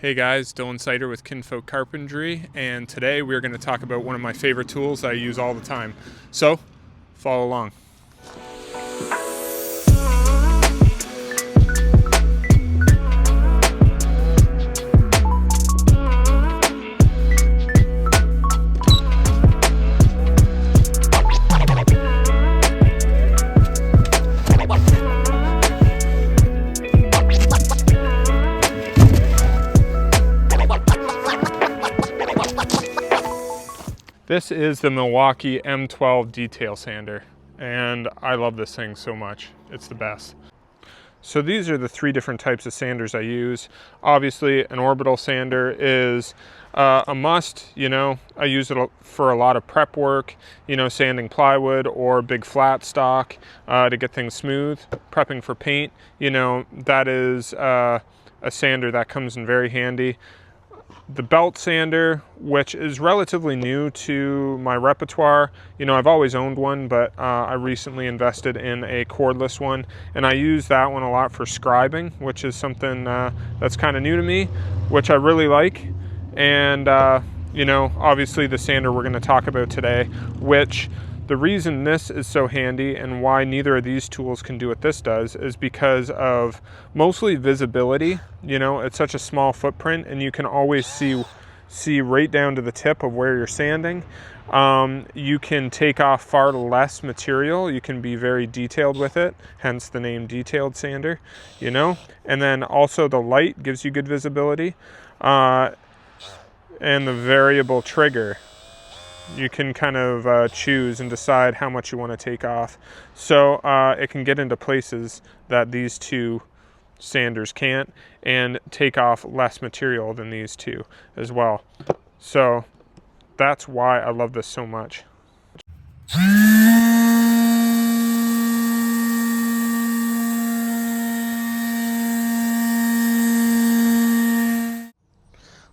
Hey guys, Dylan Sider with Kinfolk Carpentry, and today we're going to talk about one of my favorite tools I use all the time. So, follow along. This is the Milwaukee M12 detail sander, and I love this thing so much. It's the best. So these are the three different types of sanders I use. Obviously, an orbital sander is a must. I use it for a lot of prep work, sanding plywood or big flat stock to get things smooth. Prepping for paint, that is a sander that comes in very handy. The belt sander, which is relatively new to my repertoire. I've always owned one, but I recently invested in a cordless one, and I use that one a lot for scribing, which is something that's kind of new to me, which I really like. And obviously the sander we're going to talk about today, which the reason this is so handy and why neither of these tools can do what this does is because of mostly visibility. It's such a small footprint and you can always see right down to the tip of where you're sanding. You can take off far less material. You can be very detailed with it, hence the name detailed sander, and then also the light gives you good visibility, and the variable trigger. You can kind of choose and decide how much you want to take off. So it can get into places that these two sanders can't and take off less material than these two as well. So that's why I love this so much.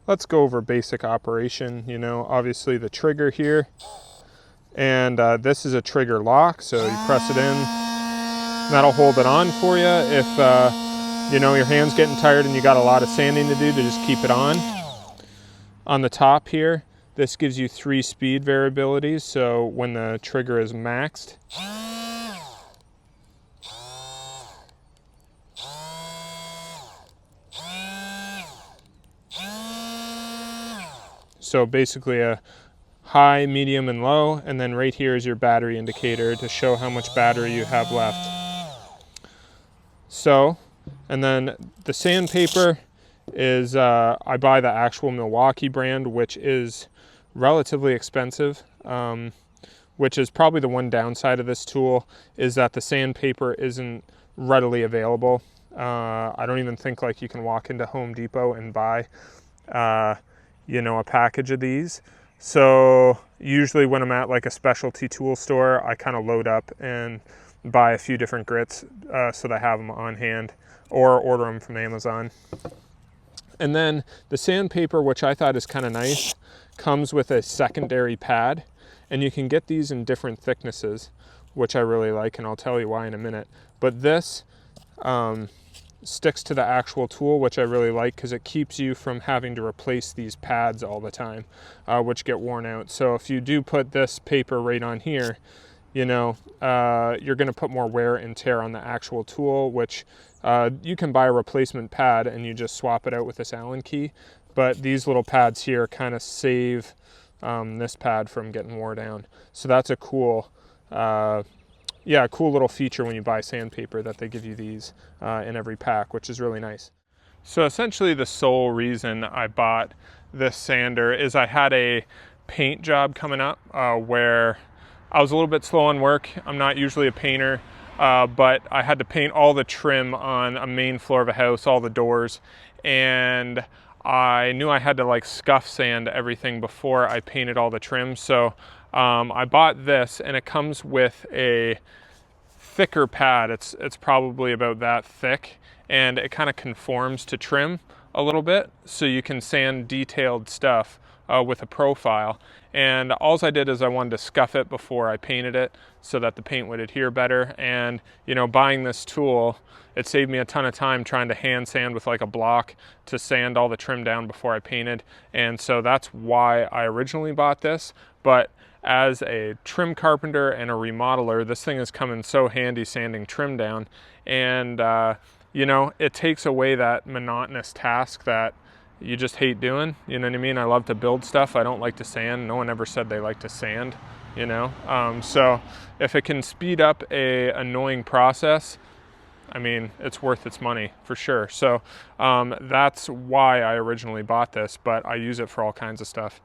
Let's go over basic operation. Obviously the trigger here, and this is a trigger lock, so you press it in, that'll hold it on for you if your hand's getting tired and you got a lot of sanding to do, to just keep it on. On the top here, this gives you 3 speed variabilities, so when the trigger is maxed, so basically a high, medium, and low, and then right here is your battery indicator to show how much battery you have left. So, and then the sandpaper is, I buy the actual Milwaukee brand, which is relatively expensive, which is probably the one downside of this tool, is that the sandpaper isn't readily available. I don't even think you can walk into Home Depot and buy a package of these. So usually when I'm at a specialty tool store, I kind of load up and buy a few different grits so that I have them on hand, or order them from Amazon. And then the sandpaper, which I thought is kind of nice, comes with a secondary pad, and you can get these in different thicknesses, which I really like, and I'll tell you why in a minute. But this sticks to the actual tool, which I really like, because it keeps you from having to replace these pads all the time, which get worn out. So if you do put this paper right on here, you're going to put more wear and tear on the actual tool, which you can buy a replacement pad and you just swap it out with this Allen key. But these little pads here kind of save this pad from getting worn down. So that's a cool cool little feature when you buy sandpaper, that they give you these in every pack, which is really nice. So essentially the sole reason I bought this sander is I had a paint job coming up where I was a little bit slow on work. I'm not usually a painter, but I had to paint all the trim on a main floor of a house, all the doors, and I knew I had to scuff sand everything before I painted all the trim. So I bought this, and it comes with a thicker pad. It's probably about that thick, and it kind of conforms to trim a little bit, so you can sand detailed stuff with a profile. And all I did is I wanted to scuff it before I painted it so that the paint would adhere better. And, you know, buying this tool, it saved me a ton of time trying to hand sand with like a block to sand all the trim down before I painted. And so that's why I originally bought this. But as a trim carpenter and a remodeler, this thing has come in so handy sanding trim down. And, you know, it takes away that monotonous task that you just hate doing. You know what I mean? I love to build stuff. I don't like to sand. No one ever said they like to sand, you know? So if it can speed up a annoying process, I mean, it's worth its money for sure. So that's why I originally bought this, but I use it for all kinds of stuff.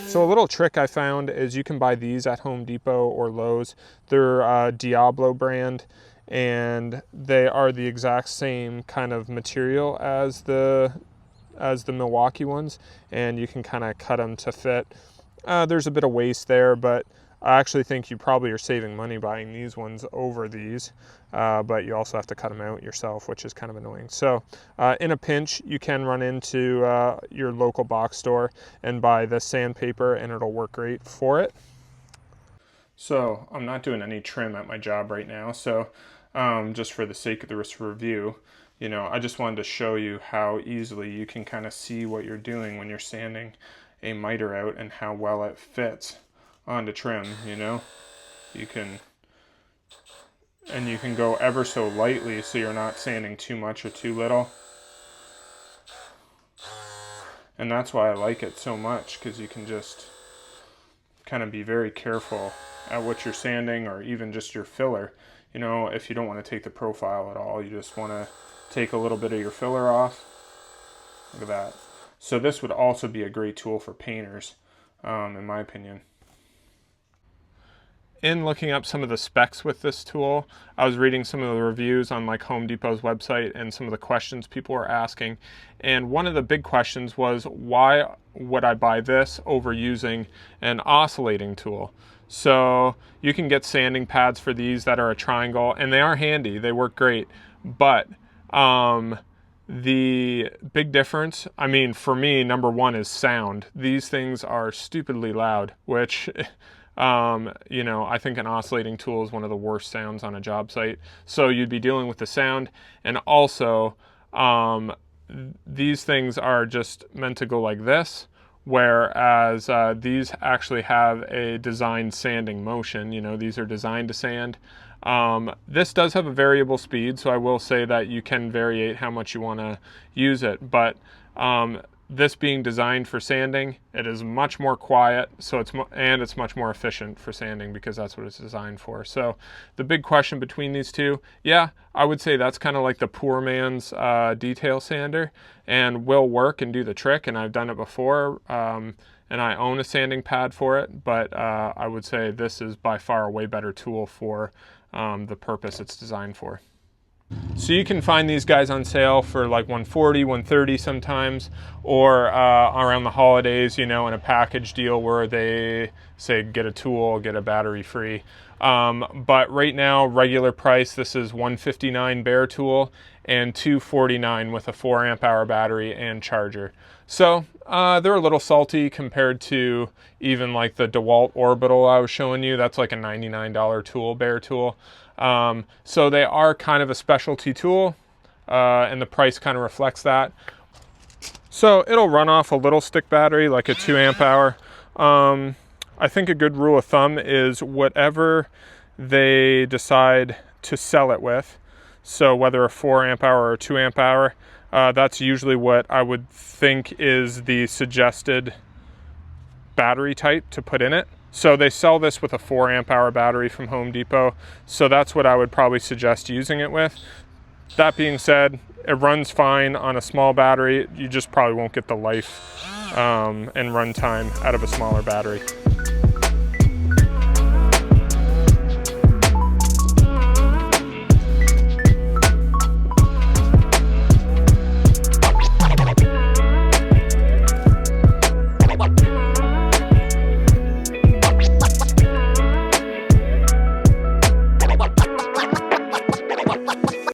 So a little trick I found is you can buy these at Home Depot or Lowe's. They're Diablo brand, and they are the exact same kind of material as the Milwaukee ones, and you can kind of cut them to fit. There's a bit of waste there, but I actually think you probably are saving money buying these ones over these, but you also have to cut them out yourself, which is kind of annoying. So in a pinch, you can run into your local box store and buy this sandpaper, and it'll work great for it. So I'm not doing any trim at my job right now, so just for the sake of this review, you know, I just wanted to show you how easily you can kind of see what you're doing when you're sanding a miter out and how well it fits onto trim. You know, you can go ever so lightly so you're not sanding too much or too little. And that's why I like it so much, because you can just kind of be very careful at what you're sanding, or even just your filler. You know, if you don't want to take the profile at all, you just want to take a little bit of your filler off. Look at that. So this would also be a great tool for painters, in my opinion. In looking up some of the specs with this tool, I was reading some of the reviews on like Home Depot's website and some of the questions people were asking. And one of the big questions was, why would I buy this over using an oscillating tool? So you can get sanding pads for these that are a triangle, and they are handy. They work great. But the big difference, I mean, for me, number one is sound. These things are stupidly loud, which, you know, I think an oscillating tool is one of the worst sounds on a job site. So you'd be dealing with the sound, and also these things are just meant to go like this, whereas these actually have a designed sanding motion. You know, these are designed to sand. This does have a variable speed, so I will say that you can variate how much you want to use it, but this being designed for sanding, it is much more quiet, so it's much more efficient for sanding, because that's what it's designed for. So the big question between these two, yeah, I would say that's kind of like the poor man's detail sander, and will work and do the trick, and I've done it before, and I own a sanding pad for it, but I would say this is by far a way better tool for the purpose it's designed for. So you can find these guys on sale for like $140, $130 sometimes, or around the holidays, you know, in a package deal where they say get a tool, get a battery free. But right now, regular price, this is $159 bare tool and $249 with a 4 amp hour battery and charger. So they're a little salty compared to even like the DeWalt Orbital I was showing you. That's like a $99 tool, bare tool. So they are kind of a specialty tool, and the price kind of reflects that. So it'll run off a little stick battery, like a 2 amp hour. I think a good rule of thumb is whatever they decide to sell it with, so whether a 4 amp hour or a 2 amp hour, that's usually what I would think is the suggested battery type to put in it. So they sell this with a 4 amp hour battery from Home Depot, so that's what I would probably suggest using it with. That being said, it runs fine on a small battery. You just probably won't get the life and run time out of a smaller battery.